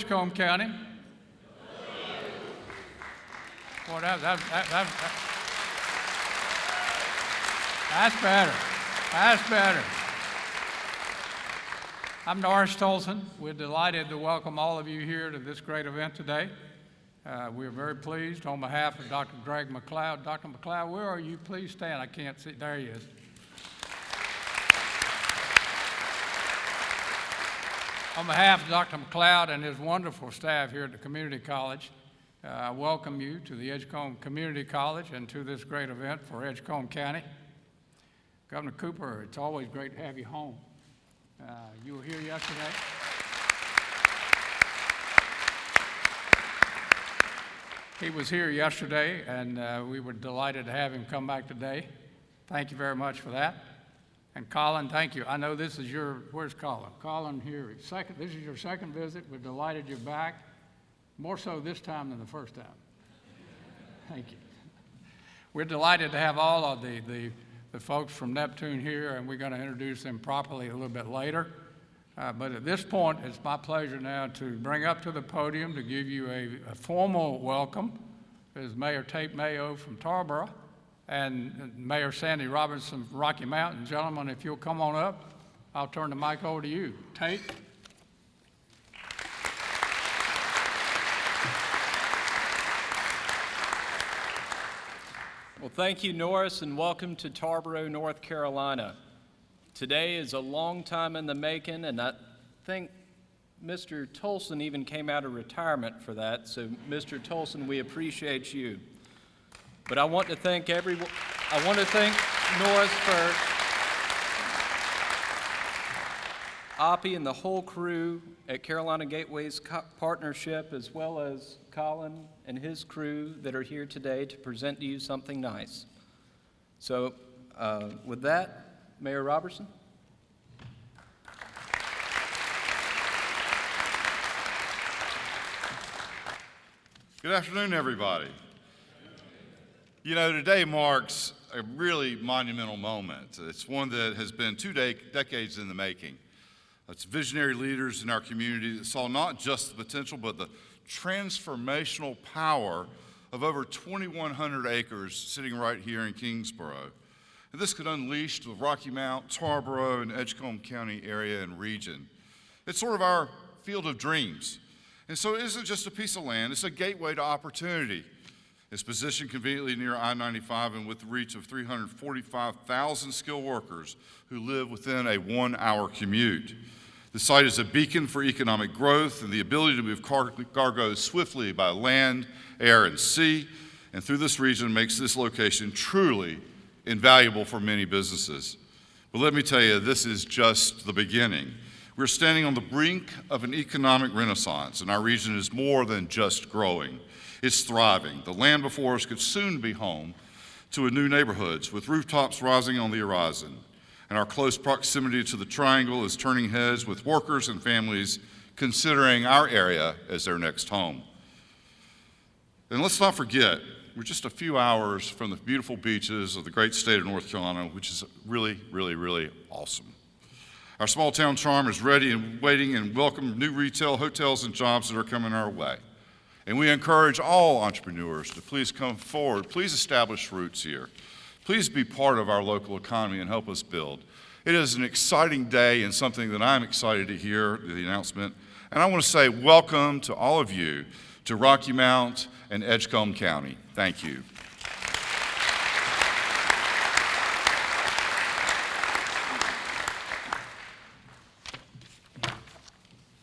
Edgecombe County? Boy, that's better. That's better. I'm Norris Tolson. We're delighted to welcome all of you here to this great event today. We're very pleased on behalf of Dr. Greg McLeod. Dr. McLeod, where are you? Please stand. I can't see. There he is. On behalf of Dr. McLeod and his wonderful staff here at the Community College, I welcome you to the Edgecombe Community College and to this great event for Edgecombe County. Governor Cooper, it's always great to have you home. You were here yesterday. He was here yesterday, and we were delighted to have him come back today. Thank you very much for that. And Colin, thank you. I know this is where's Colin? Colin here. This is your second visit. We're delighted you're back. More so this time than the first time. Thank you. We're delighted to have all of the folks from Neptune here, and we're going to introduce them properly a little bit later. But at this point, it's my pleasure now to bring up to the podium to give you a formal welcome is Mayor Tate Mayo from Tarboro and Mayor Sandy Robinson from Rocky Mountain. Gentlemen, if you'll come on up, I'll turn the mic over to you. Tate. Well, thank you, Norris, and welcome to Tarboro, North Carolina. Today is a long time in the making, and I think Mr. Tolson even came out of retirement for that. So, Mr. Tolson, we appreciate you. But I want to thank everyone. I want to thank Norris for Oppie and the whole crew at Carolina Gateways Partnership, as well as Colin and his crew that are here today to present to you something nice. So, with that, Mayor Robertson. Good afternoon, everybody. You know, today marks a really monumental moment. It's one that has been decades in the making. It's visionary leaders in our community that saw not just the potential, but the transformational power of over 2,100 acres sitting right here in Kingsborough. And this could unleash the Rocky Mount, Tarboro, and Edgecombe County area and region. It's sort of our field of dreams. And so it isn't just a piece of land, it's a gateway to opportunity. It's positioned conveniently near I-95 and with the reach of 345,000 skilled workers who live within a 1-hour commute. The site is a beacon for economic growth and the ability to move cargo swiftly by land, air, and sea, and through this region makes this location truly invaluable for many businesses. But let me tell you, this is just the beginning. We're standing on the brink of an economic renaissance, and our region is more than just growing. It's thriving. The land before us could soon be home to new neighborhoods with rooftops rising on the horizon. And our close proximity to the Triangle is turning heads with workers and families considering our area as their next home. And let's not forget, we're just a few hours from the beautiful beaches of the great state of North Carolina, which is really, really, really awesome. Our small town charm is ready and waiting and welcome new retail, hotels, and jobs that are coming our way. And we encourage all entrepreneurs to please come forward, please establish roots here. Please be part of our local economy and help us build. It is an exciting day and something that I'm excited to hear, the announcement. And I want to say welcome to all of you to Rocky Mount and Edgecombe County. Thank you.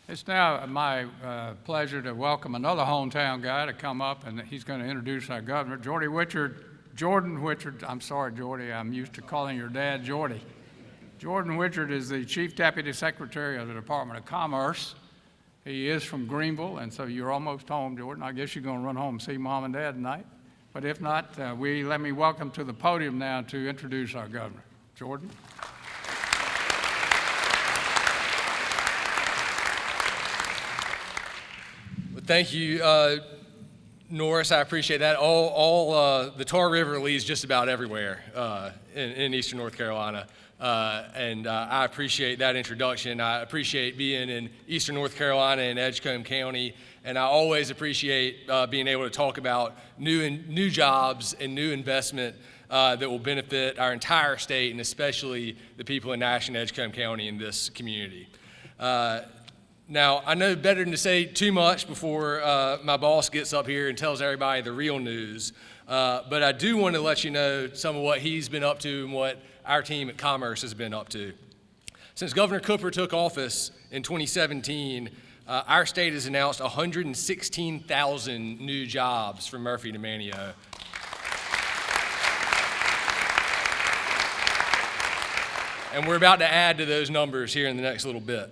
It's now my pleasure to welcome another hometown guy to come up, and he's going to introduce our governor, Jordan Whichard. I'm sorry, Jordy. I'm used to calling your dad Jordy. Jordan Whichard is the Chief Deputy Secretary of the Department of Commerce. He is from Greenville, and so you're almost home, Jordan. I guess you're going to run home and see Mom and Dad tonight. But if not, let me welcome to the podium now to introduce our governor. Jordan. Well, thank you, Norris, I appreciate that. All the Tar River leads just about everywhere in eastern North Carolina. And I appreciate that introduction. I appreciate being in eastern North Carolina in Edgecombe County. And I always appreciate being able to talk about new jobs and new investment that will benefit our entire state and especially the people in Nash and Edgecombe County in this community. Now, I know better than to say too much before my boss gets up here and tells everybody the real news, but I do want to let you know some of what he's been up to and what our team at Commerce has been up to. Since Governor Cooper took office in 2017, our state has announced 116,000 new jobs from Murphy to Manteo. And we're about to add to those numbers here in the next little bit.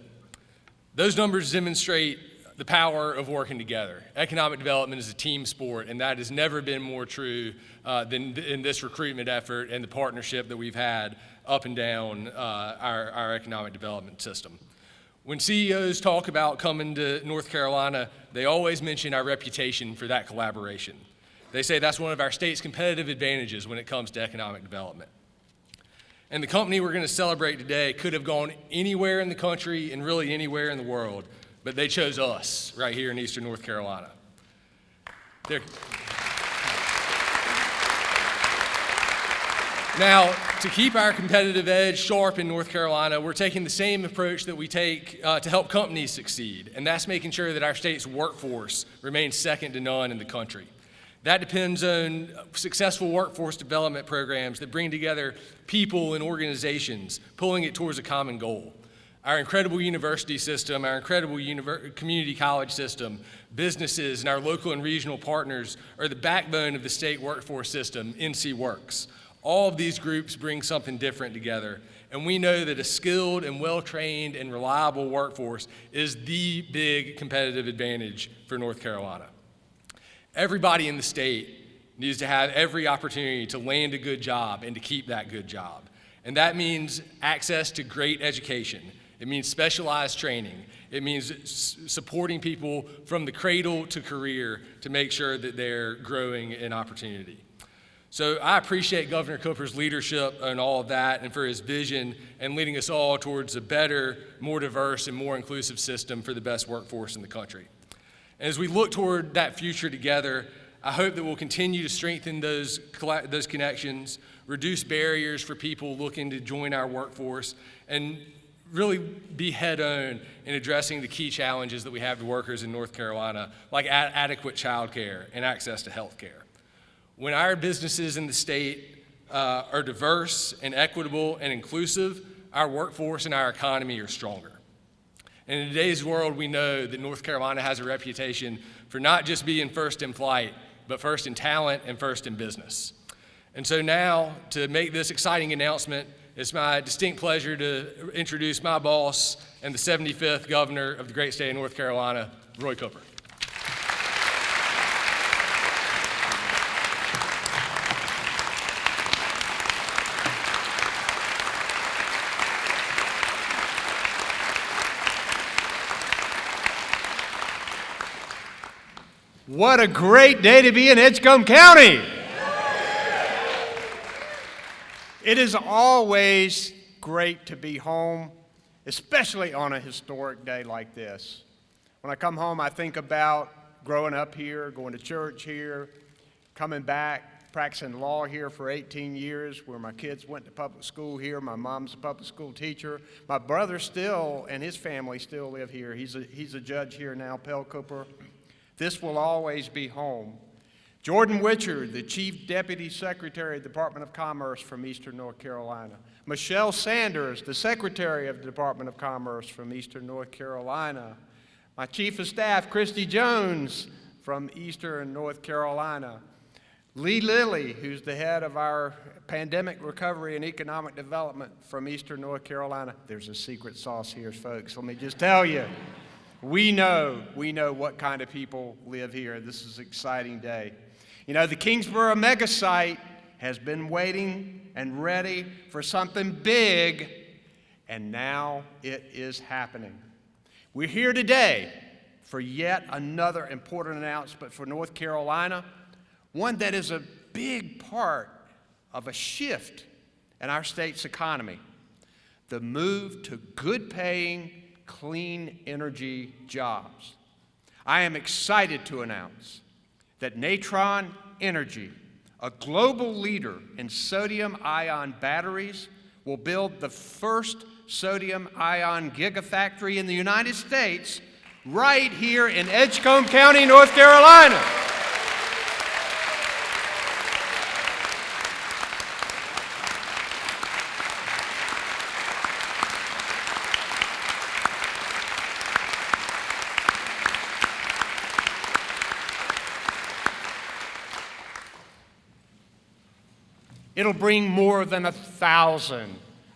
Those numbers demonstrate the power of working together. Economic development is a team sport, and that has never been more true than in this recruitment effort and the partnership that we've had up and down our economic development system. When CEOs talk about coming to North Carolina, they always mention our reputation for that collaboration. They say that's one of our state's competitive advantages when it comes to economic development. And the company we're going to celebrate today could have gone anywhere in the country and really anywhere in the world, but they chose us right here in eastern North Carolina. Now, to keep our competitive edge sharp in North Carolina, we're taking the same approach that we take to help companies succeed, and that's making sure that our state's workforce remains second to none in the country. That depends on successful workforce development programs that bring together people and organizations, pulling it towards a common goal. Our incredible university system, our incredible community college system, businesses, and our local and regional partners are the backbone of the state workforce system, NC Works. All of these groups bring something different together, and we know that a skilled and well-trained and reliable workforce is the big competitive advantage for North Carolina. Everybody in the state needs to have every opportunity to land a good job and to keep that good job. And that means access to great education. It means specialized training. It means supporting people from the cradle to career to make sure that they're growing in opportunity. So I appreciate Governor Cooper's leadership and all of that and for his vision and leading us all towards a better, more diverse, and more inclusive system for the best workforce in the country. As we look toward that future together, I hope that we'll continue to strengthen those connections, reduce barriers for people looking to join our workforce, and really be head-on in addressing the key challenges that we have to workers in North Carolina, like adequate child care and access to health care. When our businesses in the state are diverse and equitable and inclusive, our workforce and our economy are stronger. And in today's world, we know that North Carolina has a reputation for not just being first in flight, but first in talent and first in business. And so now, to make this exciting announcement, it's my distinct pleasure to introduce my boss and the 75th governor of the great state of North Carolina, Roy Cooper. What a great day to be in Edgecombe County. It is always great to be home, especially on a historic day like this. When I come home, I think about growing up here, going to church here, coming back, practicing law here for 18 years, where my kids went to public school here. My mom's a public school teacher. My brother still, and his family still live here. He's a judge here now, Pell Cooper. This will always be home. Jordan Witcher, the Chief Deputy Secretary of the Department of Commerce from Eastern North Carolina. Michelle Sanders, the Secretary of the Department of Commerce from Eastern North Carolina. My Chief of Staff, Christy Jones from Eastern North Carolina. Lee Lilly, who's the head of our Pandemic Recovery and Economic Development from Eastern North Carolina. There's a secret sauce here, folks. Let me just tell you. We know what kind of people live here. This is an exciting day. You know, the Kingsborough mega site has been waiting and ready for something big, and now it is happening. We're here today for yet another important announcement for North Carolina, one that is a big part of a shift in our state's economy: the move to good-paying, clean energy jobs. I am excited to announce that Natron Energy, a global leader in sodium-ion batteries, will build the first sodium-ion gigafactory in the United States right here in Edgecombe County, North Carolina. It'll bring more than 1,000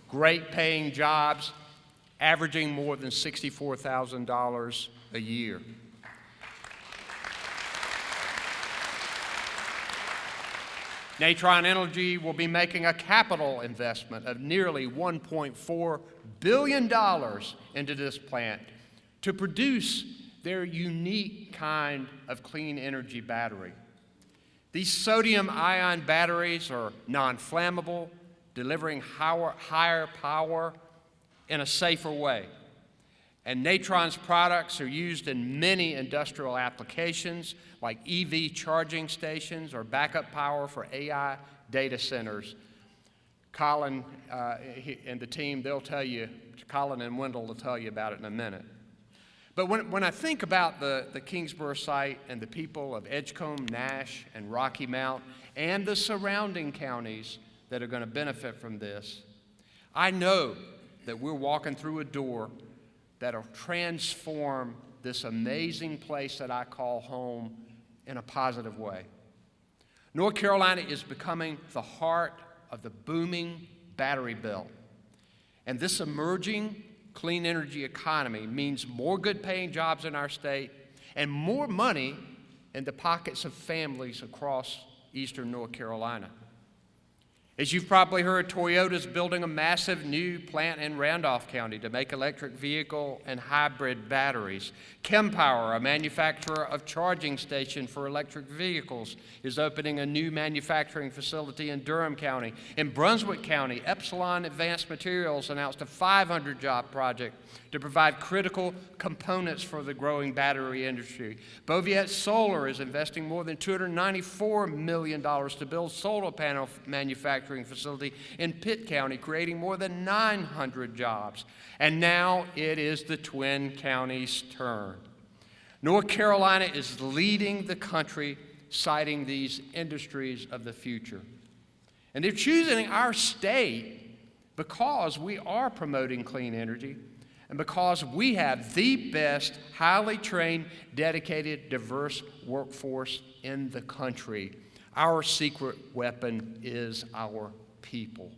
great-paying jobs, averaging more than $64,000 a year. Natron Energy will be making a capital investment of nearly $1.4 billion into this plant to produce their unique kind of clean energy battery. These sodium-ion batteries are non-flammable, delivering higher power in a safer way. And Natron's products are used in many industrial applications like EV charging stations or backup power for AI data centers. Colin and the team, they'll tell you, Colin and Wendell will tell you about it in a minute. But when I think about the Kingsborough site and the people of Edgecombe, Nash, and Rocky Mount, and the surrounding counties that are going to benefit from this, I know that we're walking through a door that'll transform this amazing place that I call home in a positive way. North Carolina is becoming the heart of the booming battery belt. And this emerging clean energy economy means more good-paying jobs in our state and more money in the pockets of families across eastern North Carolina. As you've probably heard, Toyota's building a massive new plant in Randolph County to make electric vehicle and hybrid batteries. Chempower, a manufacturer of charging stations for electric vehicles, is opening a new manufacturing facility in Durham County. In Brunswick County, Epsilon Advanced Materials announced a 500-job project to provide critical components for the growing battery industry. Boviet Solar is investing more than $294 million to build solar panel manufacturing facility in Pitt County, creating more than 900 jobs. And now it is the Twin Counties' turn. North Carolina is leading the country, citing these industries of the future. And they're choosing our state because we are promoting clean energy and because we have the best, highly trained, dedicated, diverse workforce in the country. Our secret weapon is our people.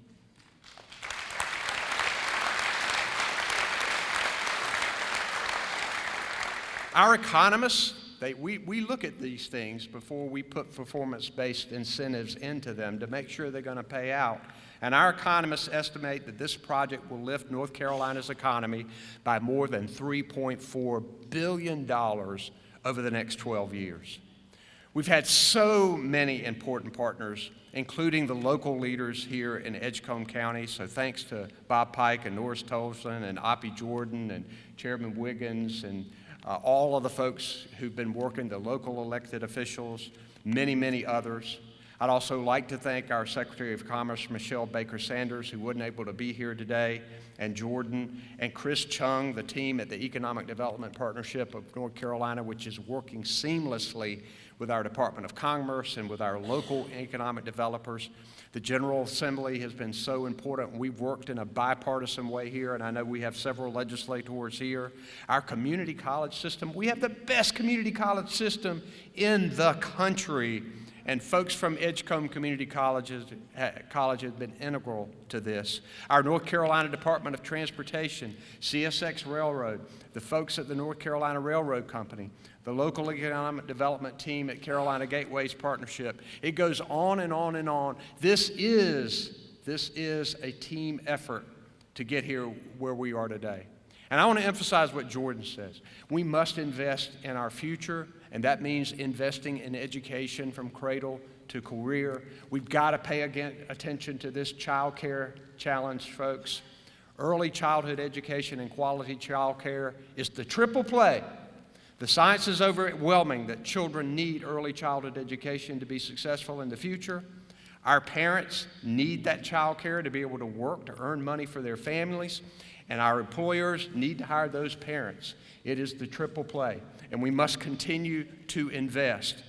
Our economists, we look at these things before we put performance-based incentives into them to make sure they're going to pay out. And our economists estimate that this project will lift North Carolina's economy by more than $3.4 billion over the next 12 years. We've had so many important partners, including the local leaders here in Edgecombe County. So thanks to Bob Pike and Norris Tolson and Oppie Jordan and Chairman Wiggins and all of the folks who've been working, the local elected officials, many, many others. I'd also like to thank our Secretary of Commerce, Michelle Baker Sanders, who wasn't able to be here today, and Jordan, and Chris Chung, the team at the Economic Development Partnership of North Carolina, which is working seamlessly with our Department of Commerce and with our local economic developers. The General Assembly has been so important. We've worked in a bipartisan way here, and I know we have several legislators here. Our community college system, we have the best community college system in the country. And folks from Edgecombe Community College have been integral to this. Our North Carolina Department of Transportation, CSX Railroad, the folks at the North Carolina Railroad Company, the local economic development team at Carolina Gateways Partnership. It goes on and on and on. This is a team effort to get here where we are today. And I want to emphasize what Jordan says. We must invest in our future, and that means investing in education from cradle to career. We've got to pay attention to this child care challenge, folks. Early childhood education and quality child care is the triple play. The science is overwhelming that children need early childhood education to be successful in the future. Our parents need that child care to be able to work, to earn money for their families, and our employers need to hire those parents. It is the triple play, and we must continue to invest.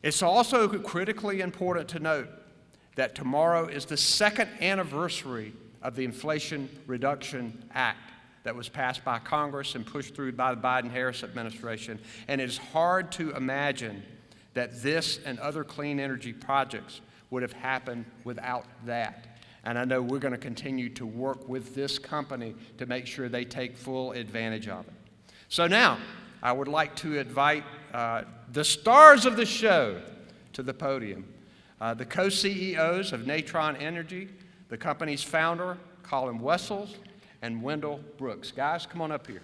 It's also critically important to note that tomorrow is the second anniversary of the Inflation Reduction Act that was passed by Congress and pushed through by the Biden-Harris administration. And it is hard to imagine that this and other clean energy projects would have happened without that. And I know we're going to continue to work with this company to make sure they take full advantage of it. So now, I would like to invite the stars of the show to the podium. The co-CEOs of Natron Energy, the company's founder, Colin Wessels, and Wendell Brooks. Guys, come on up here.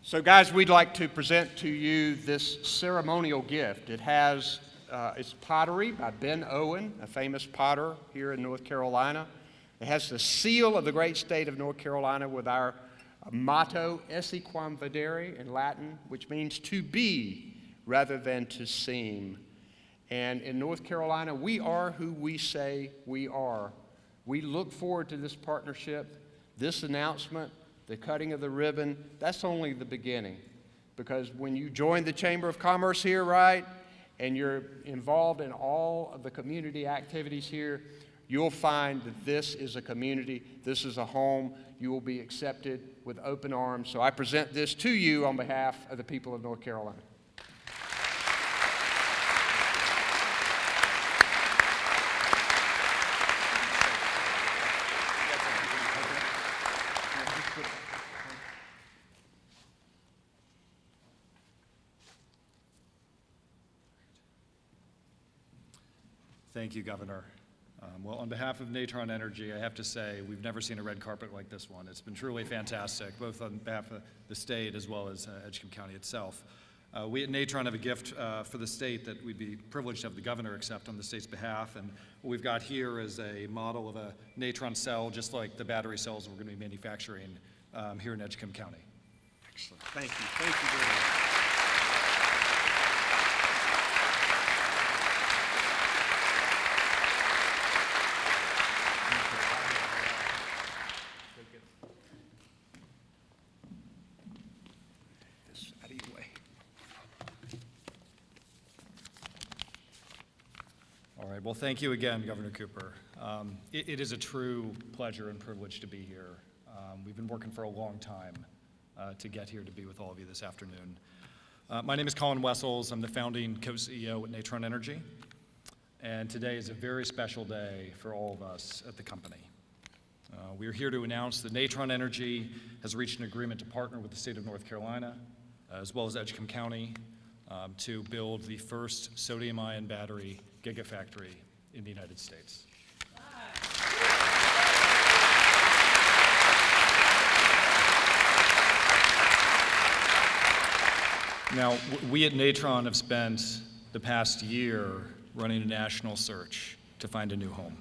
So guys, we'd like to present to you this ceremonial gift. It has, it's pottery by Ben Owen, a famous potter here in North Carolina. It has the seal of the great state of North Carolina with our motto, Esse quam videre in Latin, which means to be rather than to seem. And in North Carolina, we are who we say we are. We look forward to this partnership, this announcement, the cutting of the ribbon. That's only the beginning, because when you join the Chamber of Commerce here, right, and you're involved in all of the community activities here, you'll find that this is a community, this is a home. You will be accepted with open arms. So I present this to you on behalf of the people of North Carolina. Thank you, Governor. Well, on behalf of Natron Energy, I have to say we've never seen a red carpet like this one. It's been truly fantastic, both on behalf of the state as well as Edgecombe County itself. We at Natron have a gift for the state that we'd be privileged to have the governor accept on the state's behalf. And what we've got here is a model of a Natron cell, just like the battery cells we're going to be manufacturing here in Edgecombe County. Excellent. Thank you. Thank you very much. All right, well, thank you again, Governor Cooper. It is a true pleasure and privilege to be here. We've been working for a long time to get here to be with all of you this afternoon. My name is Colin Wessels. I'm the founding co-CEO at Natron Energy, and today is a very special day for all of us at the company. We are here to announce that Natron Energy has reached an agreement to partner with the state of North Carolina, as well as Edgecombe County, to build the first sodium-ion battery gigafactory in the United States. Now, we at Natron have spent the past year running a national search to find a new home.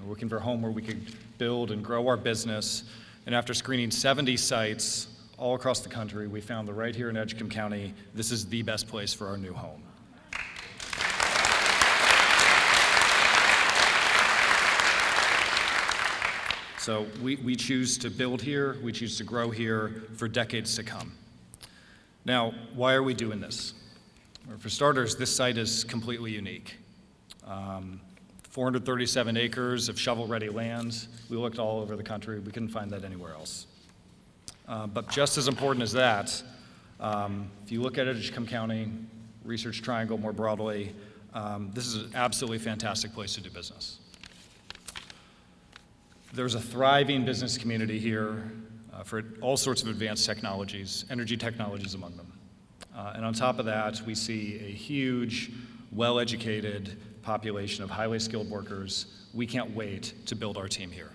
We're looking for a home where we could build and grow our business, and after screening 70 sites all across the country, we found that right here in Edgecombe County, this is the best place for our new home. So we choose to build here, we choose to grow here for decades to come. Now, why are we doing this? Well, for starters, this site is completely unique. 437 acres of shovel-ready land. We looked all over the country. We couldn't find that anywhere else. But just as important as that, if you look at Edgecombe County, Research Triangle more broadly, This is an absolutely fantastic place to do business. There's a thriving business community here for all sorts of advanced technologies, energy technologies among them. And on top of that, we see a huge, well-educated population of highly skilled workers. We can't wait to build our team here.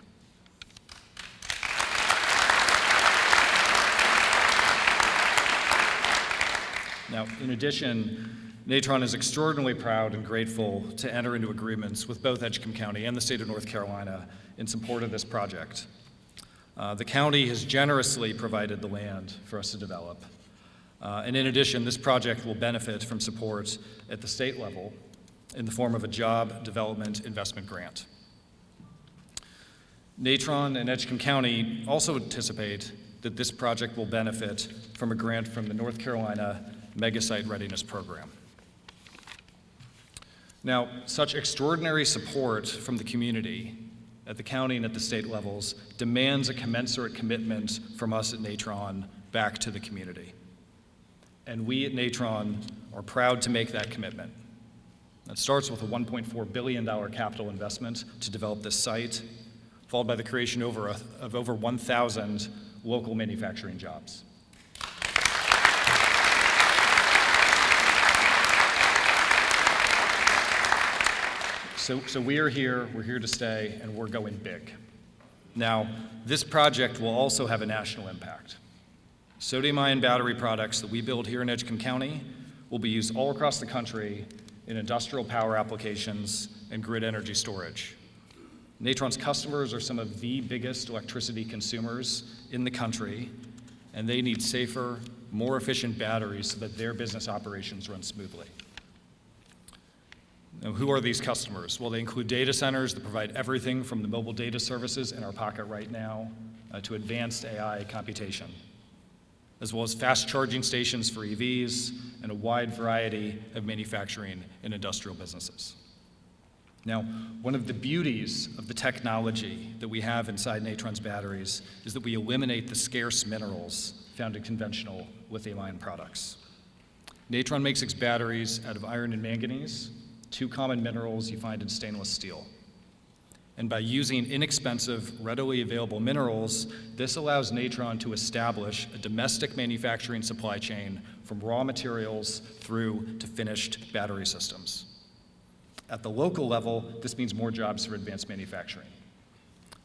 Now, in addition, Natron is extraordinarily proud and grateful to enter into agreements with both Edgecombe County and the state of North Carolina in support of this project. The county has generously provided the land for us to develop. And in addition, this project will benefit from support at the state level in the form of a job development investment grant. Natron and Edgecombe County also anticipate that this project will benefit from a grant from the North Carolina Megasite Readiness Program. Now, such extraordinary support from the community at the county and at the state levels demands a commensurate commitment from us at Natron back to the community. And we at Natron are proud to make that commitment. That starts with a $1.4 billion capital investment to develop this site, followed by the creation of over 1,000 local manufacturing jobs. So we are here, we're here to stay, and we're going big. Now, this project will also have a national impact. Sodium-ion battery products that we build here in Edgecombe County will be used all across the country in industrial power applications and grid energy storage. Natron's customers are some of the biggest electricity consumers in the country, and they need safer, more efficient batteries so that their business operations run smoothly. Now, who are these customers? Well, they include data centers that provide everything from the mobile data services in our pocket right now to advanced AI computation, as well as fast charging stations for EVs and a wide variety of manufacturing and industrial businesses. Now, one of the beauties of the technology that we have inside Natron's batteries is that we eliminate the scarce minerals found in conventional lithium-ion products. Natron makes its batteries out of iron and manganese, two common minerals you find in stainless steel. And by using inexpensive, readily available minerals, this allows Natron to establish a domestic manufacturing supply chain from raw materials through to finished battery systems. At the local level, this means more jobs for advanced manufacturing.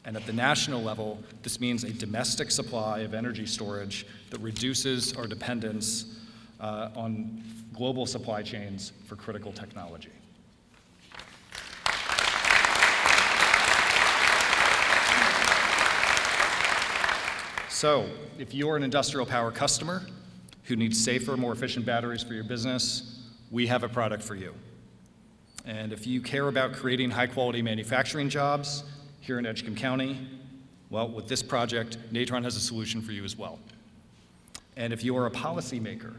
And at the national level, this means a domestic supply of energy storage that reduces our dependence on global supply chains for critical technology. So, if you're an industrial power customer who needs safer, more efficient batteries for your business, we have a product for you. And if you care about creating high-quality manufacturing jobs here in Edgecombe County, well, with this project, Natron has a solution for you as well. And if you are a policymaker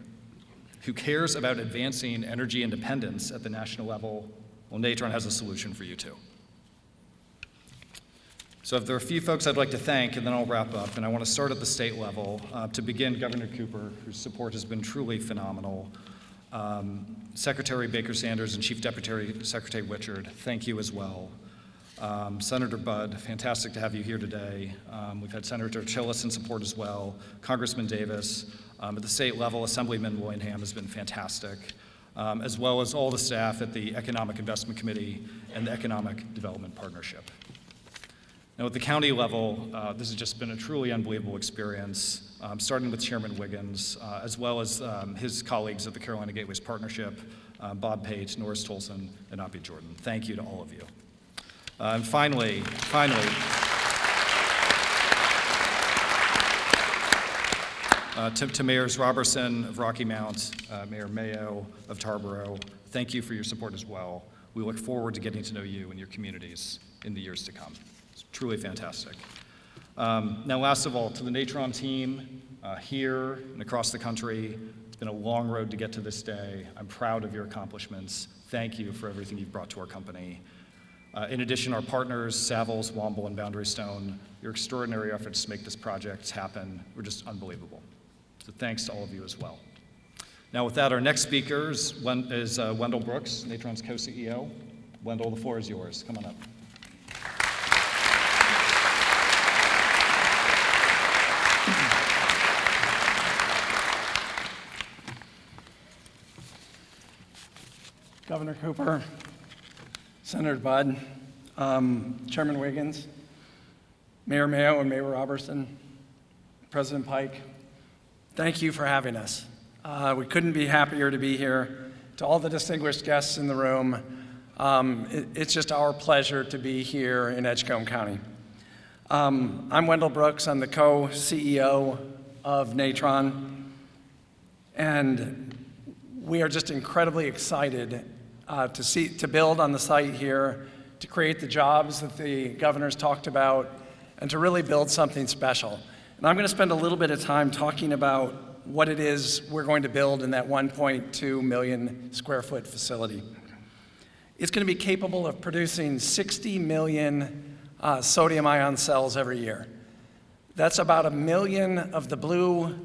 who cares about advancing energy independence at the national level, well, Natron has a solution for you too. So if there are a few folks I'd like to thank, and then I'll wrap up, and I want to start at the state level. To begin, Governor Cooper, whose support has been truly phenomenal. Secretary Baker Sanders and Chief Deputy Secretary Wichard, thank you as well. Senator Budd, fantastic to have you here today. We've had Senator Chillis in support as well. Congressman Davis. At the state level, Assemblyman Willingham has been fantastic, as well as all the staff at the Economic Investment Committee and the Economic Development Partnership. Now, at the county level, this has just been a truly unbelievable experience, starting with Chairman Wiggins, as well as his colleagues at the Carolina Gateways Partnership, Bob Pate, Norris Tolson, and Abby Jordan. Thank you to all of you. And finally, to Mayors Robertson of Rocky Mount, Mayor Mayo of Tarboro, thank you for your support as well. We look forward to getting to know you and your communities in the years to come. It's truly fantastic. Now, last of all, to the Natron team here and across the country, it's been a long road to get to this day. I'm proud of your accomplishments. Thank you for everything you've brought to our company. In addition, our partners, Savills, Womble, and Boundary Stone, your extraordinary efforts to make this project happen were just unbelievable. So thanks to all of you as well. Now, Now, with that, our next speaker is Wendell Brooks, Natron's co-CEO. Wendell, the floor is yours. Come on up. Governor Cooper, Senator Budd, Chairman Wiggins, Mayor Mayo and Mayor Robertson, President Pike, thank you for having us. We couldn't be happier to be here. To all the distinguished guests in the room, it's just our pleasure to be here in Edgecombe County. I'm Wendell Brooks. I'm the co-CEO of Natron, and we are just incredibly excited to build on the site here, to create the jobs that the governor's talked about, and to really build something special. And I'm going to spend a little bit of time talking about what it is we're going to build in that 1.2 million square foot facility. It's going to be capable of producing 60 million sodium ion cells every year. That's about 1 million of the blue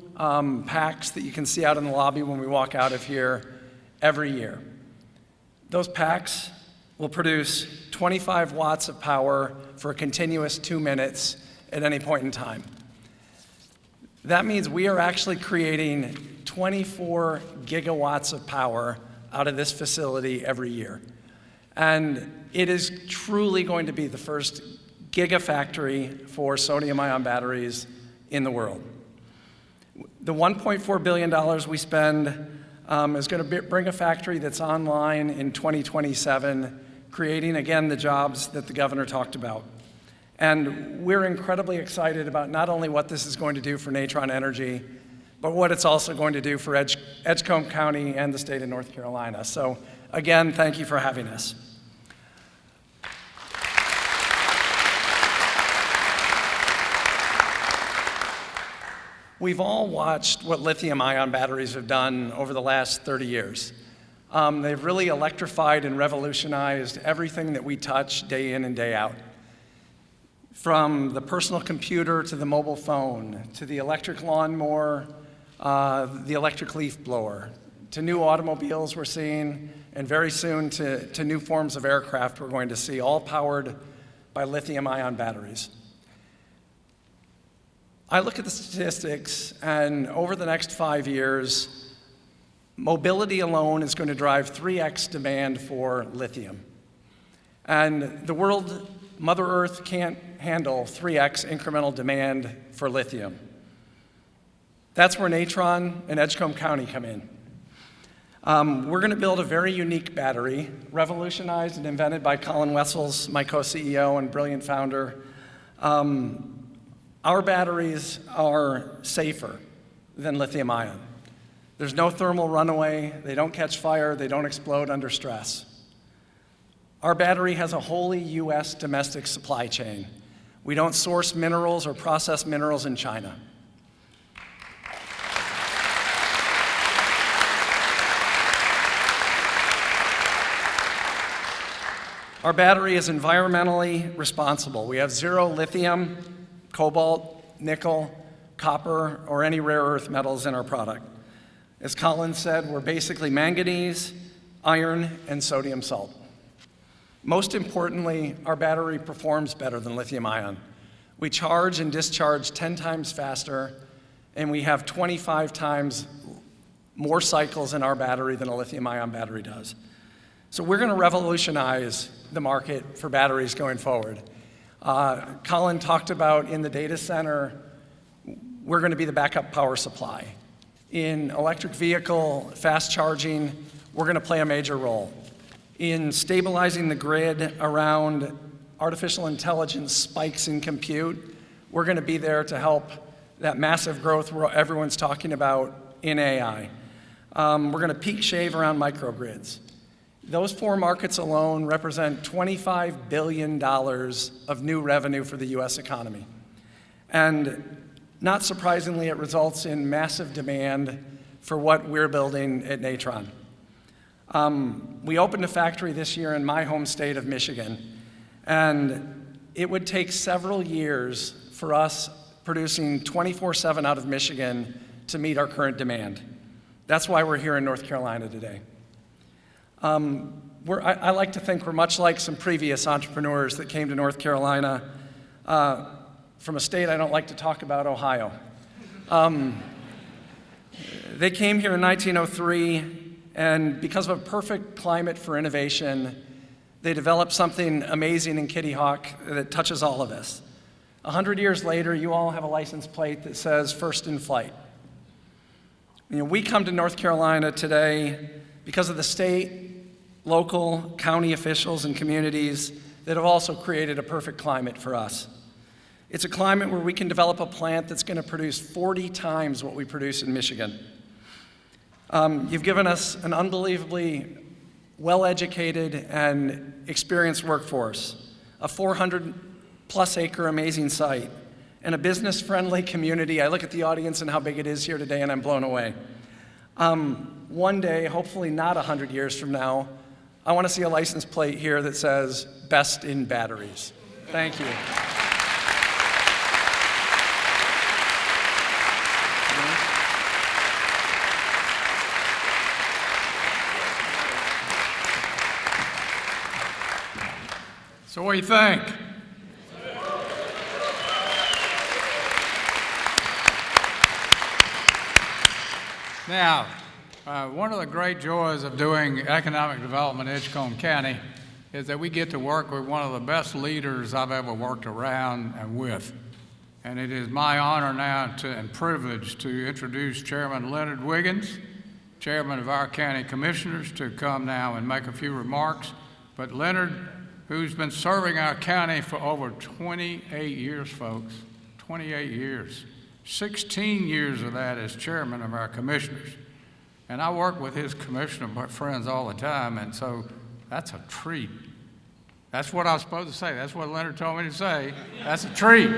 packs that you can see out in the lobby when we walk out of here every year. Those packs will produce 25 watts of power for a continuous 2 minutes at any point in time. That means we are actually creating 24 gigawatts of power out of this facility every year. And it is truly going to be the first gigafactory for sodium-ion batteries in the world. The $1.4 billion we spend is going to bring a factory that's online in 2027, creating, again, the jobs that the governor talked about. And we're incredibly excited about not only what this is going to do for Natron Energy, but what it's also going to do for Edgecombe County and the state of North Carolina. So again, thank you for having us. We've all watched what lithium-ion batteries have done over the last 30 years. They've really electrified and revolutionized everything that we touch day in and day out. From the personal computer to the mobile phone, to the electric lawnmower, the electric leaf blower, to new automobiles we're seeing, and very soon to new forms of aircraft we're going to see, all powered by lithium-ion batteries. I look at the statistics, and over the next 5 years, mobility alone is going to drive 3x demand for lithium. And the world, Mother Earth, can't handle 3x incremental demand for lithium. That's where Natron and Edgecombe County come in. We're going to build a very unique battery, revolutionized and invented by Colin Wessels, my co-CEO and brilliant founder. Our batteries are safer than lithium ion. There's no thermal runaway, they don't catch fire, they don't explode under stress. Our battery has a wholly US domestic supply chain. We don't source minerals or process minerals in China. Our battery is environmentally responsible. We have zero lithium, cobalt, nickel, copper, or any rare earth metals in our product. As Colin said, we're basically manganese, iron, and sodium salt. Most importantly, our battery performs better than lithium ion. We charge and discharge 10 times faster, and we have 25 times more cycles in our battery than a lithium ion battery does. So we're going to revolutionize the market for batteries going forward. Colin talked about in the data center, we're going to be the backup power supply. In electric vehicle fast charging, we're going to play a major role. In stabilizing the grid around artificial intelligence spikes in compute, we're going to be there to help that massive growth everyone's talking about in AI. We're going to peak shave around microgrids. Those 4 markets alone represent $25 billion of new revenue for the US economy. And not surprisingly, it results in massive demand for what we're building at Natron. We opened a factory this year in my home state of Michigan, and it would take several years for us producing 24/7 out of Michigan to meet our current demand. That's why we're here in North Carolina today. I like to think we're much like some previous entrepreneurs that came to North Carolina from a state I don't like to talk about, Ohio. They came here in 1903, and because of a perfect climate for innovation, they developed something amazing in Kitty Hawk that touches all of us. 100 years later, you all have a license plate that says First in Flight. You know, we come to North Carolina today because of the state, local, county officials, and communities that have also created a perfect climate for us. It's a climate where we can develop a plant that's going to produce 40 times what we produce in Michigan. You've given us an unbelievably well-educated and experienced workforce, a 400-plus acre amazing site, and a business-friendly community. I look at the audience and how big it is here today, and I'm blown away. One day, hopefully not 100 years from now, I want to see a license plate here that says, Best in Batteries. Thank you. So what do you think? Now, one of the great joys of doing economic development in Edgecombe County is that we get to work with one of the best leaders I've ever worked around and with. And it is my honor now and privilege to introduce Chairman Leonard Wiggins, Chairman of our County Commissioners, to come now and make a few remarks. But Leonard, who's been serving our county for over 28 years, folks, 28 years. 16 years of that as chairman of our commissioners. And I work with his commissioner friends all the time, and so that's a treat. That's what I was supposed to say. That's what Leonard told me to say. That's a treat.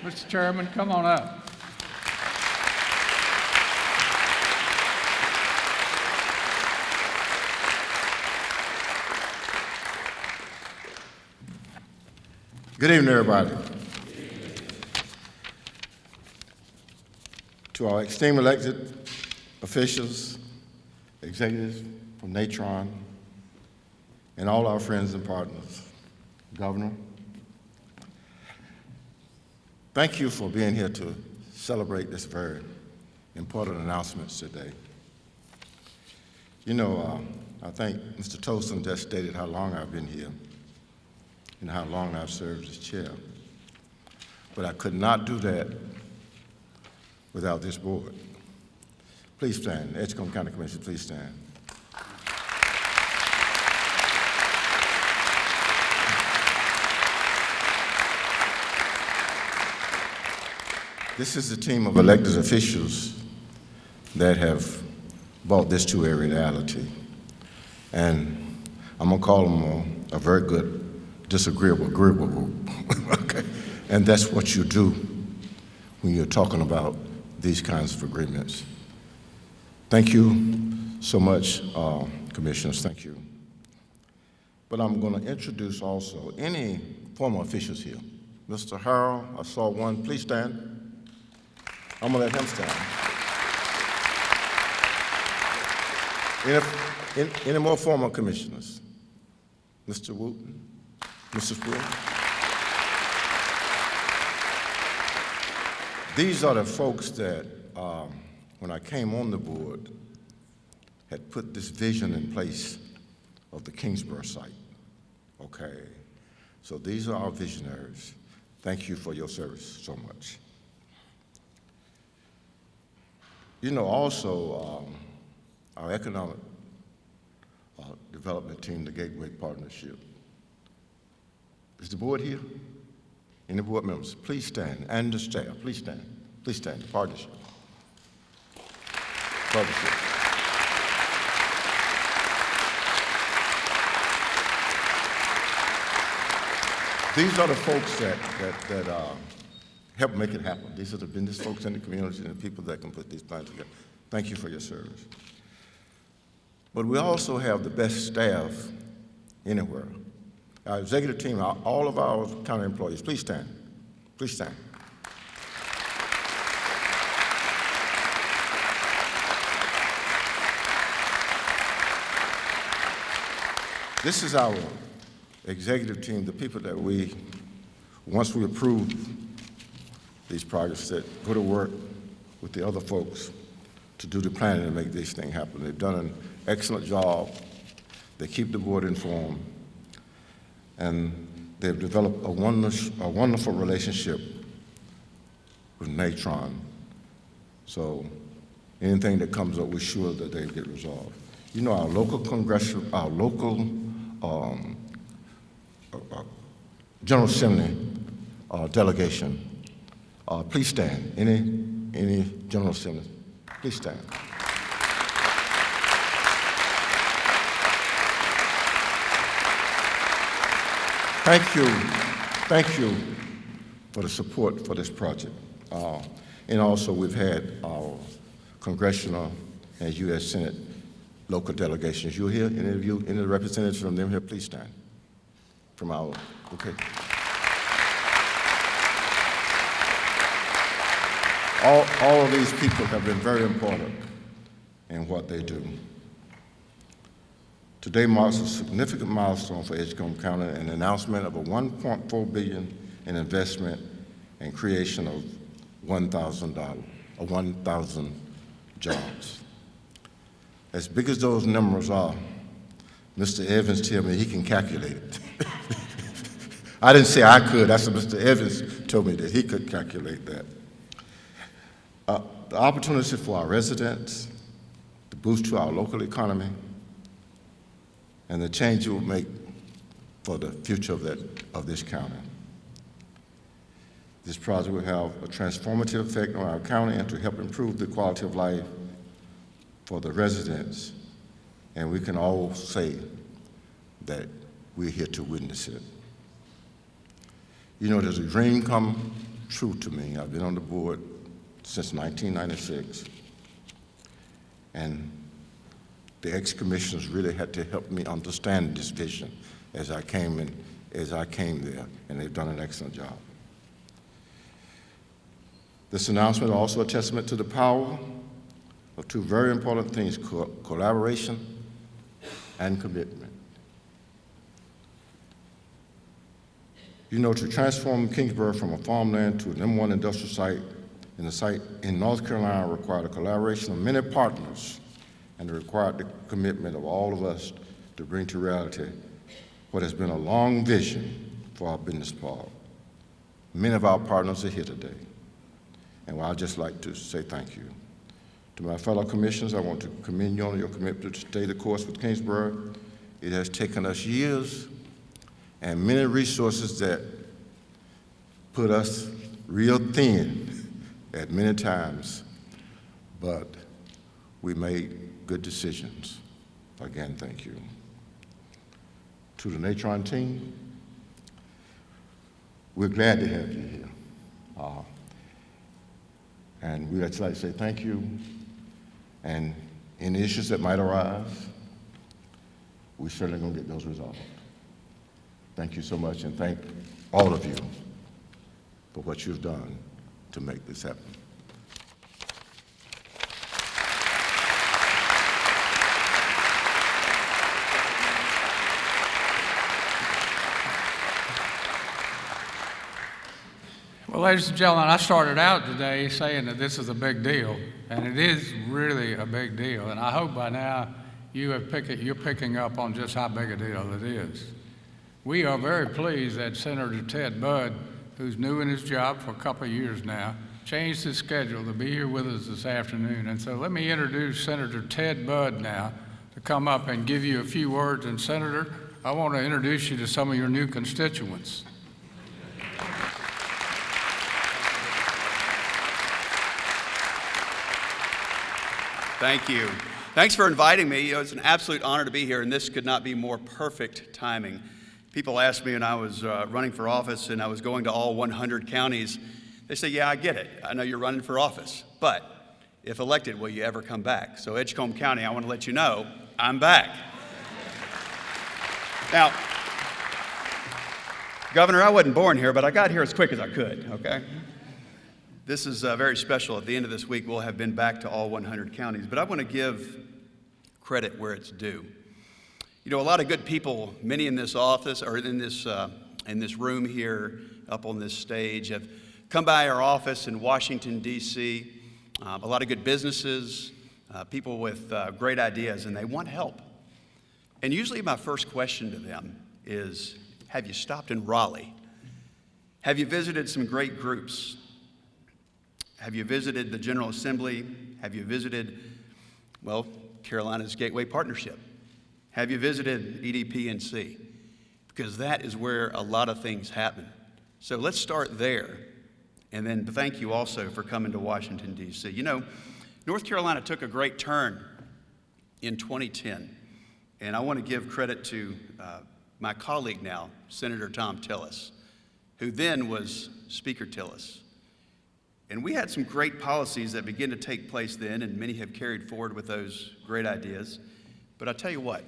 Mr. Chairman, come on up. Good evening, everybody. To our esteemed elected officials, executives from Natron, and all our friends and partners, Governor, thank you for being here to celebrate this very important announcements today. You know, I think Mr. Tolson just stated how long I've been here and how long I've served as chair. But I could not do that without this board. Please stand. Edgecombe County Commission, please stand. This is the team of elected officials that have brought this to a reality. And I'm gonna call them a very good disagreeable agreeable group. Okay. And that's what you do when you're talking about these kinds of agreements. Thank you so much, commissioners, thank you. But I'm going to introduce also any former officials here. Mr. Harrell, I saw one, please stand. I'm going to let him stand. Any more former commissioners? Mr. Wooten? Mrs. Poole? These are the folks that, when I came on the board, had put this vision in place of the Kingsborough site. Okay, so these are our visionaries. Thank you for your service so much. You know, also, our economic development team, the Gateway Partnership. Is the board here? Any board members? Please stand. And the staff, please stand. Please stand. Partnership. Partnership. These are the folks that help make it happen. These are the business folks in the community and the people that can put these plans together. Thank you for your service. But we also have the best staff anywhere. Our executive team, all of our county employees, please stand. Please stand. This is our executive team, the people that once we approve these projects, that go to work with the other folks to do the planning to make this thing happen. They've done an excellent job. They keep the board informed, and they've developed a wonderful relationship with Natron. So anything that comes up, we're sure that they get resolved. You know, our local General Assembly delegation, please stand. Any General Assembly, please stand. Thank you for the support for this project. And also we've had our congressional and U.S. Senate local delegations. You're here, any of you, any representatives from them here, please stand. From our, okay. All of these people have been very important in what they do. Today marks a significant milestone for Edgecombe County and the announcement of a $1.4 billion in investment and creation of 1,000 jobs. As big as those numbers are, Mr. Evans told me he can calculate it. I didn't say I could, that's what Mr. Evans told me, that he could calculate that. The opportunity for our residents, the boost to our local economy, and the change it will make for the future of this county. This project will have a transformative effect on our county and to help improve the quality of life for the residents, and we can all say that we're here to witness it. You know, there's a dream come true to me. I've been on the board since 1996, and the ex-commissioners really had to help me understand this vision as I came there, and they've done an excellent job. This announcement is also a testament to the power of two very important things, collaboration and commitment. You know, to transform Kingsborough from a farmland to an M1 industrial site, and the site in North Carolina required a collaboration of many partners and required the commitment of all of us to bring to reality what has been a long vision for our business park. Many of our partners are here today, and I'd just like to say thank you. To my fellow commissioners, I want to commend you on your commitment to stay the course with Kingsborough. It has taken us years and many resources that put us real thin at many times, but we made good decisions. Again, thank you. To the Natron team, we're glad to have you here. And we'd just like to say thank you. And any issues that might arise, we're certainly going to get those resolved. Thank you so much, and thank all of you for what you've done to make this happen. Well, ladies and gentlemen, I started out today saying that this is a big deal, and it is really a big deal. And I hope by now you're picking up on just how big a deal it is. We are very pleased that Senator Ted Budd, who's new in his job for a couple of years now, changed his schedule to be here with us this afternoon. And so let me introduce Senator Ted Budd now to come up and give you a few words. And Senator, I want to introduce you to some of your new constituents. Thank you. Thanks for inviting me. You know, it's an absolute honor to be here, and this could not be more perfect timing. People asked me when I was running for office and I was going to all 100 counties, they say, yeah, I get it. I know you're running for office, but if elected, will you ever come back? So Edgecombe County, I want to let you know, I'm back. Now, Governor, I wasn't born here, but I got here as quick as I could, okay? This is very special. At the end of this week, we'll have been back to all 100 counties, but I want to give credit where it's due. You know, a lot of good people, many in this office or in this room here, up on this stage, have come by our office in Washington, D.C. A lot of good businesses, people with great ideas, and they want help. And usually my first question to them is, have you stopped in Raleigh? Have you visited some great groups? Have you visited the General Assembly? Have you visited, well, Carolina's Gateway Partnership? Have you visited EDPNC? Because that is where a lot of things happen. So let's start there. And then thank you also for coming to Washington, D.C. You know, North Carolina took a great turn in 2010. And I want to give credit to my colleague now, Senator Tom Tillis, who then was Speaker Tillis. And we had some great policies that began to take place then, and many have carried forward with those great ideas. But I'll tell you what,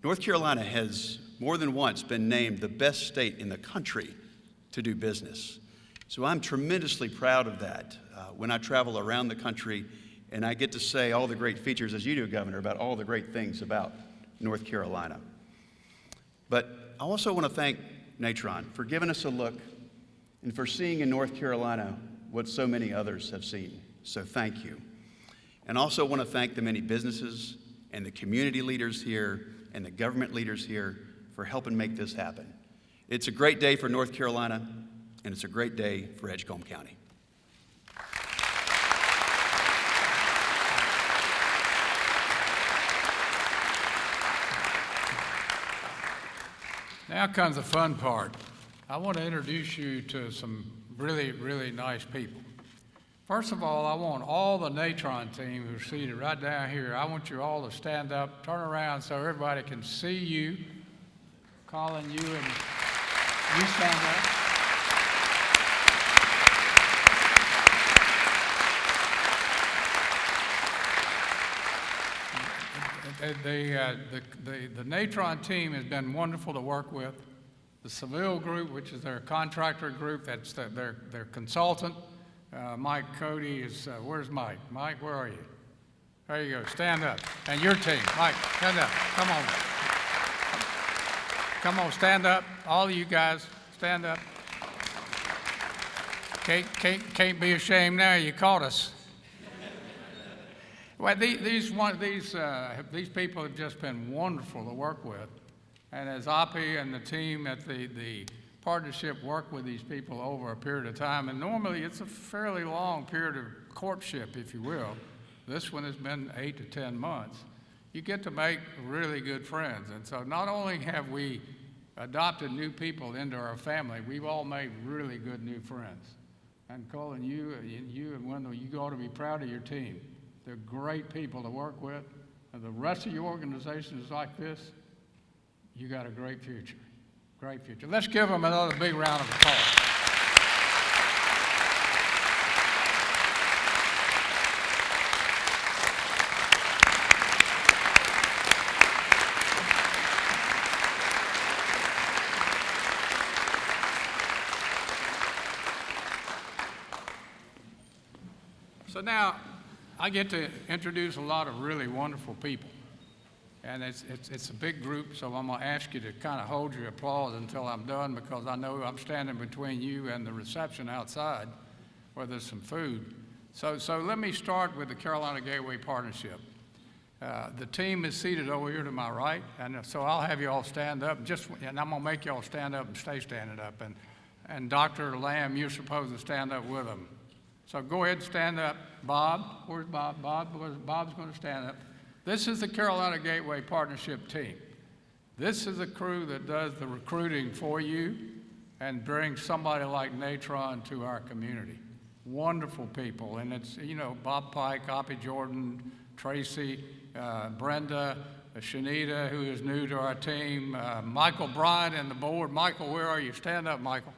North Carolina has more than once been named the best state in the country to do business. So I'm tremendously proud of that when I travel around the country and I get to say all the great features, as you do, Governor, about all the great things about North Carolina. But I also want to thank Natron for giving us a look and for seeing in North Carolina what so many others have seen. So thank you. And also want to thank the many businesses and the community leaders here and the government leaders here for helping make this happen. It's a great day for North Carolina, and it's a great day for Edgecombe County. Now comes the fun part. I want to introduce you to some really, really nice people. First of all, I want all the Natron team who's seated right down here, I want you all to stand up, turn around so everybody can see you. Calling you, and you stand up. The Natron team has been wonderful to work with. The Seville group, which is their contractor group, that's their consultant. Mike Cody is, where's Mike? Mike, where are you? There you go, stand up. And your team, Mike, stand up, come on. Come on, stand up, all of you guys, stand up. Can't be ashamed now, you caught us. Well, these people have just been wonderful to work with. And as Oppie and the team at the partnership work with these people over a period of time, and normally it's a fairly long period of courtship, if you will. This one has been 8 to 10 months. You get to make really good friends. And so not only have we adopted new people into our family, we've all made really good new friends. And Colin, you and Wendell, you ought to be proud of your team. They're great people to work with. And the rest of your organization is like this. You got a great future. Great future. Let's give them another big round of applause. So now I get to introduce a lot of really wonderful people. And it's a big group, so I'm going to ask you to kind of hold your applause until I'm done, because I know I'm standing between you and the reception outside where there's some food. So let me start with the Carolina Gateway Partnership. The team is seated over here to my right, and so I'll have you all stand up, and I'm going to make you all stand up and stay standing up. And Dr. Lamb, you're supposed to stand up with them. So go ahead and stand up. Bob, where's Bob? Bob's going to stand up. This is the Carolina Gateway Partnership team. This is the crew that does the recruiting for you and brings somebody like Natron to our community. Wonderful people, and it's, you know, Bob Pike, Oppie Jordan, Tracy, Brenda, Shanita, who is new to our team, Michael Bryant and the board. Michael, where are you? Stand up, Michael.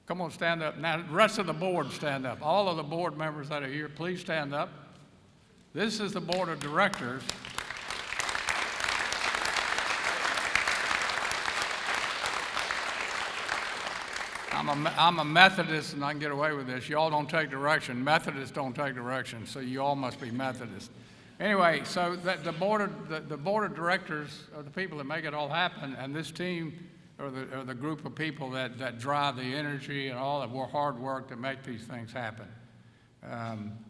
Come on, stand up. Now, the rest of the board, stand up. All of the board members that are here, please stand up. This is the board of directors. I'm a Methodist, and I can get away with this. Y'all don't take direction. Methodists don't take direction, so you all must be Methodist. Anyway, so that the board of directors are the people that make it all happen, and this team are the group of people that drive the energy and all the hard work to make these things happen.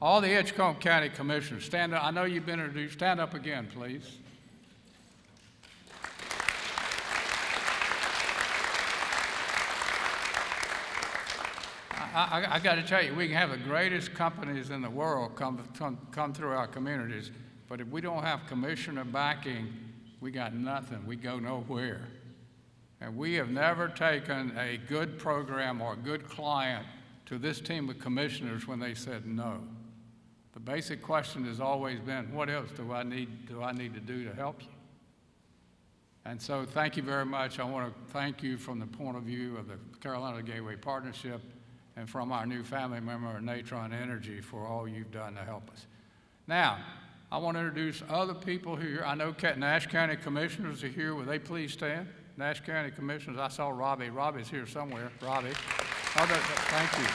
All the Edgecombe County Commissioners, stand up. I know you've been introduced. Stand up again, please. I got to tell you, we can have the greatest companies in the world come through our communities, but if we don't have commissioner backing, we got nothing. We go nowhere. And we have never taken a good program or a good client to this team of commissioners when they said no. The basic question has always been, what else do I need to do to help you? And so thank you very much. I want to thank you from the point of view of the Carolina Gateway Partnership and from our new family member, Natron Energy, for all you've done to help us. Now, I want to introduce other people here. I know Nash County Commissioners are here. Will they please stand? Nash County Commissioners, I saw Robbie. Robbie's here somewhere. Robbie. Thank you.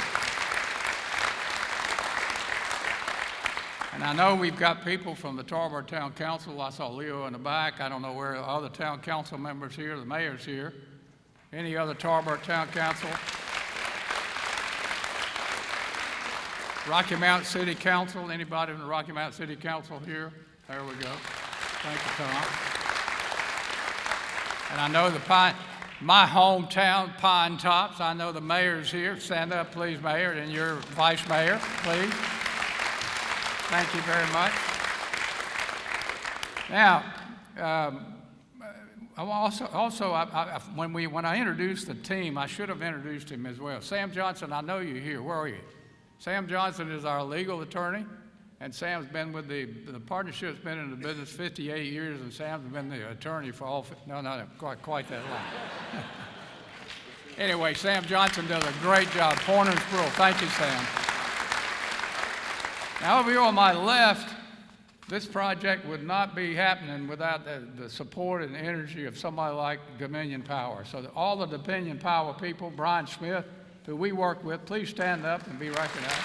And I know we've got people from the Tarboro Town Council. I saw Leo in the back. I don't know where other town council members here. The mayor's here. Any other Tarboro Town Council? Rocky Mount City Council. Anybody from the Rocky Mount City Council here? There we go. Thank you, Tom. And I know my hometown, Pine Tops, I know the mayor's here. Stand up, please, Mayor, and your vice mayor, please. Thank you very much. Now, when I introduced the team, I should have introduced him as well. Sam Johnson, I know you're here. Where are you? Sam Johnson is our legal attorney. And Sam's been with the partnership's been in the business 58 years, and Sam's been the attorney for not quite that long. Anyway, Sam Johnson does a great job. Pointers Rule. Thank you, Sam. Now, over here on my left, this project would not be happening without the support and energy of somebody like Dominion Power. So all the Dominion Power people, Brian Smith, who we work with, please stand up and be recognized.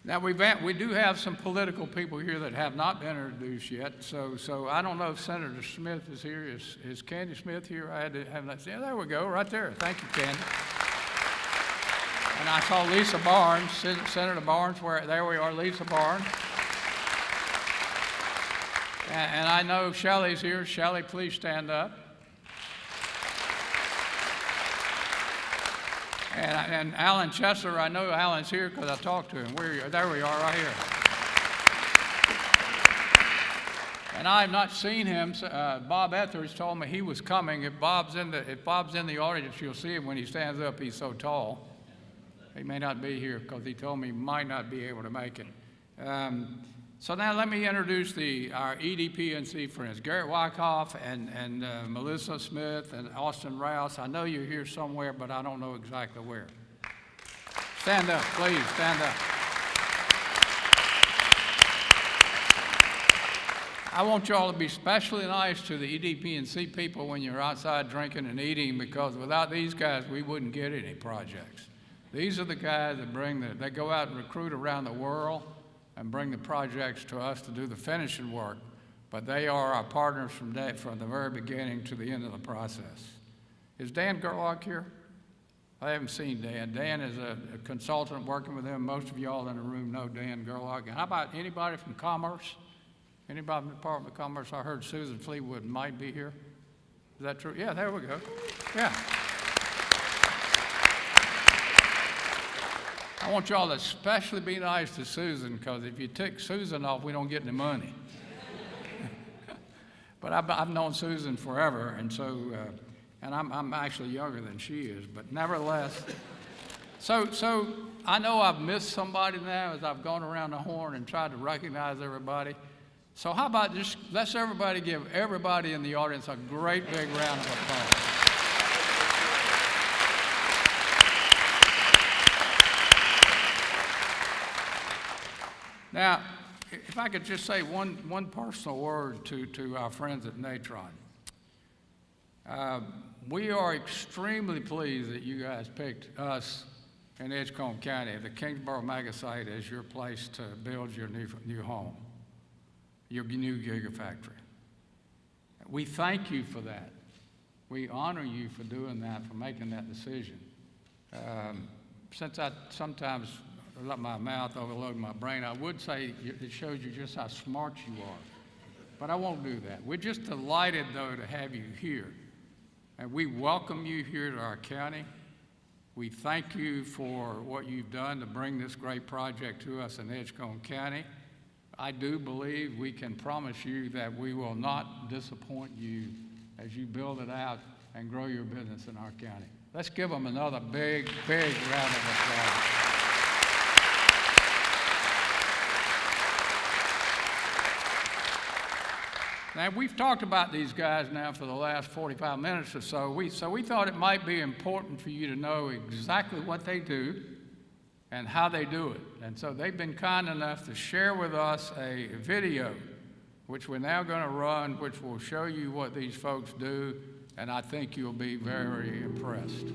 Now, we do have some political people here that have not been introduced yet, so I don't know if Senator Smith is here. Is Candy Smith here? I had to have that. Yeah, there we go, right there. Thank you, Candy. And I saw Lisa Barnes, Senator Barnes, there we are, Lisa Barnes. And I know Shelley's here. Shelley, please stand up. And Alan Chesler, I know Alan's here because I talked to him. There we are, right here. And I have not seen him. Bob Etheridge told me he was coming. If Bob's in the audience, you'll see him when he stands up. He's so tall. He may not be here because he told me he might not be able to make it. So now let me introduce our EDPNC friends, Garrett Wyckoff and Melissa Smith and Austin Rouse. I know you're here somewhere, but I don't know exactly where. Stand up, please, stand up. I want you all to be especially nice to the EDPNC people when you're outside drinking and eating, because without these guys, we wouldn't get any projects. These are the guys that they go out and recruit around the world and bring the projects to us to do the finishing work, but they are our partners from the very beginning to the end of the process. Is Dan Gerlach here? I haven't seen Dan. Dan is a consultant working with him. Most of y'all in the room know Dan Gerlach. And how about anybody from Commerce? Anybody from the Department of Commerce? I heard Susan Fleetwood might be here. Is that true? Yeah, there we go. Yeah. I want y'all to especially be nice to Susan, because if you take Susan off, we don't get any money. But I've known Susan forever, and so, and I'm actually younger than she is, but nevertheless. So I know I've missed somebody now as I've gone around the horn and tried to recognize everybody. So how about let's everybody give everybody in the audience a great big round of applause. Now, if I could just say one personal word to our friends at Natron. we are extremely pleased that you guys picked us in Edgecombe County, the Kingsborough mega site, as your place to build your new home, your new gigafactory. We thank you for that. We honor you for doing that, for making that decision. Since I sometimes let my mouth overload my brain, I would say it shows you just how smart you are. But I won't do that. We're just delighted, though, to have you here. And we welcome you here to our county. We thank you for what you've done to bring this great project to us in Edgecombe County. I do believe we can promise you that we will not disappoint you as you build it out and grow your business in our county. Let's give them another big, big round of applause. Now, we've talked about these guys now for the last 45 minutes or so. We thought it might be important for you to know exactly what they do and how they do it. And so they've been kind enough to share with us a video, which we're now going to run, which will show you what these folks do, and I think you'll be very impressed.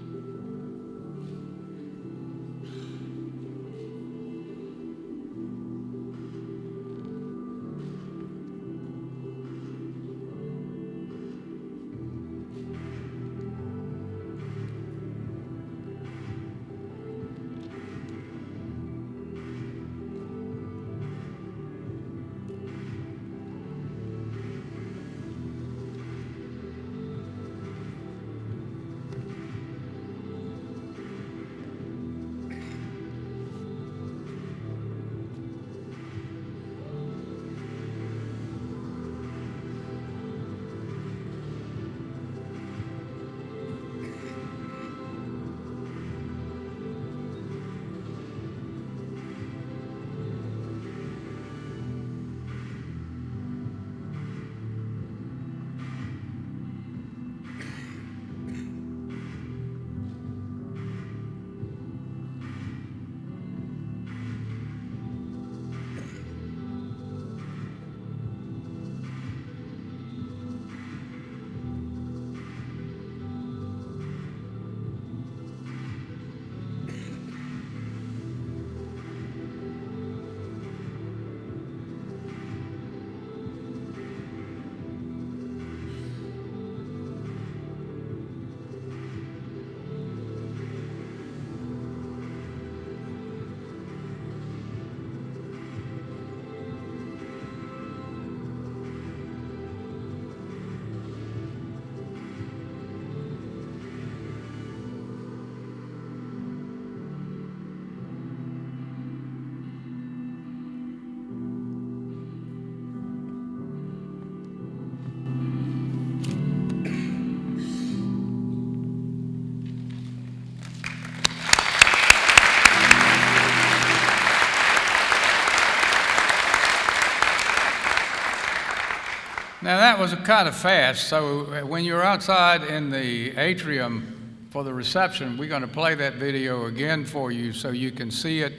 Now that was kind of fast, so when you're outside in the atrium for the reception, we're going to play that video again for you so you can see it,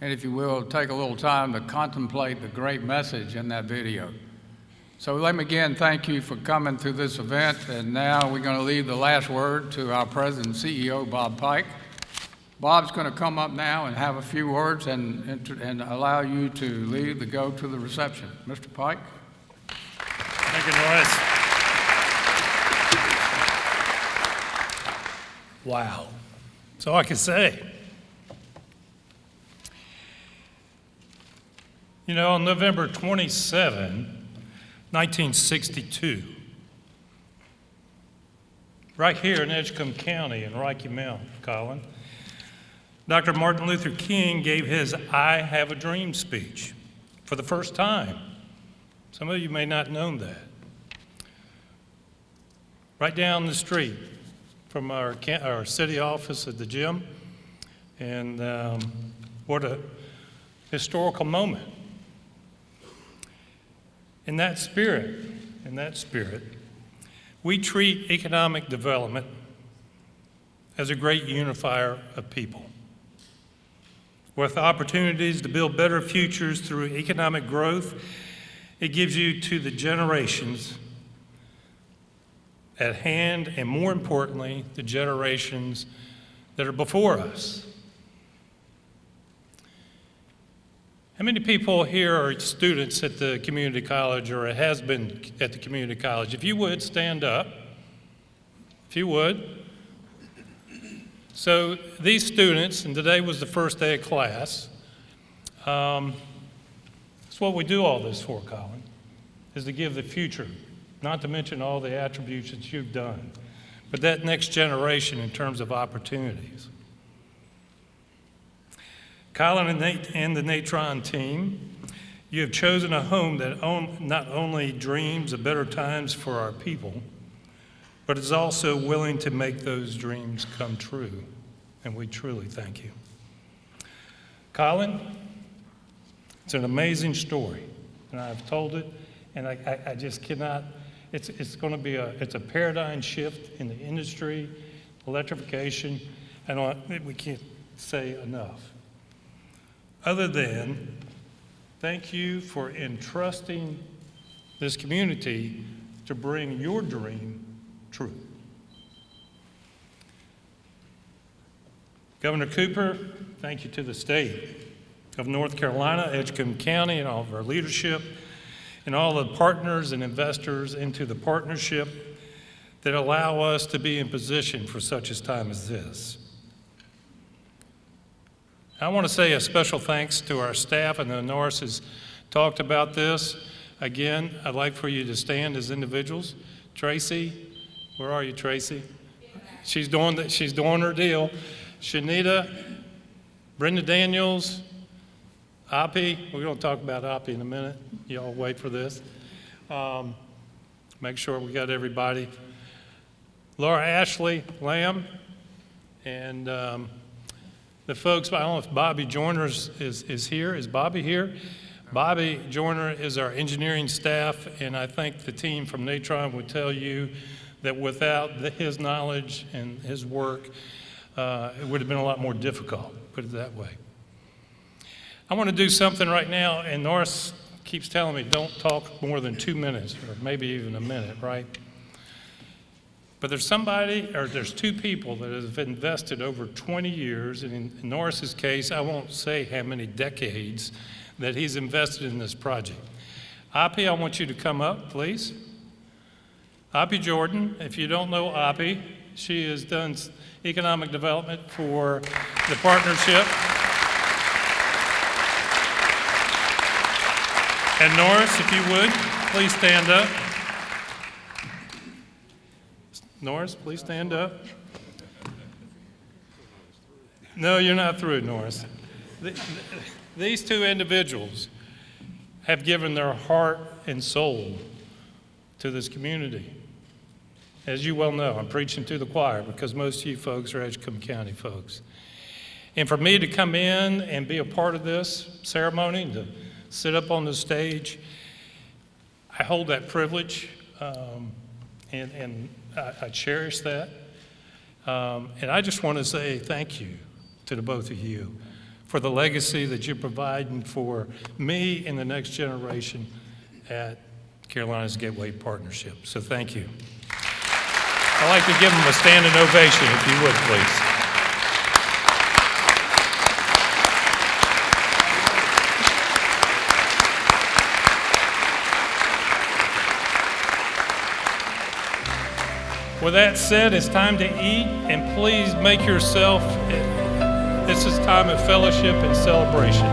and if you will, take a little time to contemplate the great message in that video. So let me again thank you for coming to this event, and now we're going to leave the last word to our President and CEO, Bob Pike. Bob's going to come up now and have a few words and allow you to go to the reception. Mr. Pike? Thank you, Norris. Wow. That's all I can say. You know, on November 27, 1962, right here in Edgecombe County in Rocky Mount, Colin, Dr. Martin Luther King gave his I Have a Dream speech for the first time. Some of you may not have known that. Right down the street from our city office at the gym, and what a historical moment. In that spirit, we treat economic development as a great unifier of people, with opportunities to build better futures through economic growth. It gives you to the generations at hand, and more importantly, the generations that are before us. How many people here are students at the community college or has been at the community college? If you would, stand up. If you would. So these students, and today was the first day of class, that's what we do all this for, Colin, is to give the future, not to mention all the attributes that you've done, but that next generation in terms of opportunities. Colin and the Natron team, you have chosen a home that not only dreams of better times for our people, but is also willing to make those dreams come true. And we truly thank you. Colin, it's an amazing story, and I've told it, and I just cannot, it's going to be it's a paradigm shift in the industry, electrification, and we can't say enough. Other than thank you for entrusting this community to bring your dream true. Governor Cooper, thank you to the state of North Carolina, Edgecombe County, and all of our leadership, and all the partners and investors into the partnership that allow us to be in position for such a time as this. I want to say a special thanks to our staff, and the Norris has talked about this. Again, I'd like for you to stand as individuals. Tracy, where are you, Tracy? She's doing her deal. Shanita, Brenda Daniels, Oppie, we're going to talk about Oppie in a minute. Y'all wait for this. Make sure we got everybody. Laura Ashley Lamb, and the folks, I don't know if Bobby Joyner is here. Is Bobby here? Bobby Joyner is our engineering staff, and I think the team from Natron would tell you that without his knowledge and his work, it would have been a lot more difficult, put it that way. I want to do something right now, and Norris keeps telling me don't talk more than 2 minutes, or maybe even a minute, right? But there's two people that have invested over 20 years, and in Norris's case, I won't say how many decades that he's invested in this project. Oppie, I want you to come up, please. Oppie Jordan, if you don't know Oppie, she has done economic development for the partnership. And Norris, if you would, please stand up. Norris, please stand up. No, you're not through, Norris. These two individuals have given their heart and soul to this community. As you well know, I'm preaching to the choir because most of you folks are Edgecombe County folks. And for me to come in and be a part of this ceremony, to sit up on the stage, I hold that privilege, and I cherish that. And I just want to say thank you to the both of you for the legacy that you're providing for me and the next generation at Carolina's Gateway Partnership. So thank you. I'd like to give them a standing ovation, if you would, please. With that said, it's time to eat, and please make yourself, this is time of fellowship and celebration.